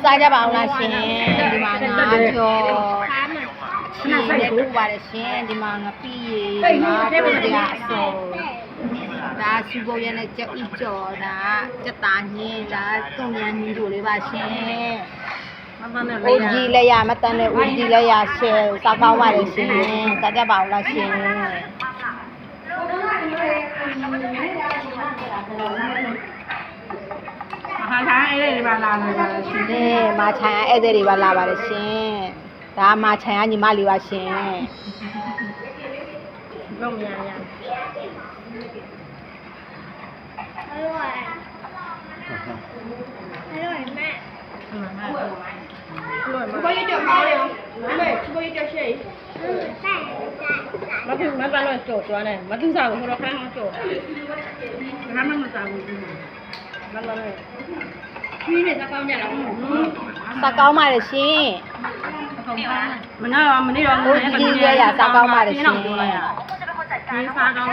စားကြပါအောင်လားရှင်ဒီမှာငါကြောချင်းနဲ့ပူပါတယ်ရှင်ဒီမှာငါပြီးရေငါတို့ရအစောဒါစူပုတ်ရနဲ့ကြောက်ဤကြော်ဒါစက်သားညင်းဒါတုံညာညင်းတို့လေးပါရှင်ဦးကြီးလည်းရမတန်နဲ့ဦးကြီးလည်းရရှယ်စားကောင်းပါလေရှင်စားကြပါအောင်လားရှင်ဟာချမ်းအဲ့ဒီပါလာတယ်ရှင် မာချန်ဧည့်သည်တွေပါလာပါတယ်ရှင်ဒါမာချန်ကညီမလေးပါရှင် လုံးရရဘယ်ကြောက်ပါလဲမေဘယ်ကြောက်ရှိမသူမပါလို့ကြော်သွားတယ်မသူစားဘူးဟိုတော့ခိုင်းအောင်ကြော်ဘာမှမစားဘူးမလာလေခင်းနေစကောင်းကြလားစားကောင်းပါလေရှင် မနေ့တော့ဦးကြီးလည်းရစားကောင်းပါလေရှင် ဒီစားကောင်း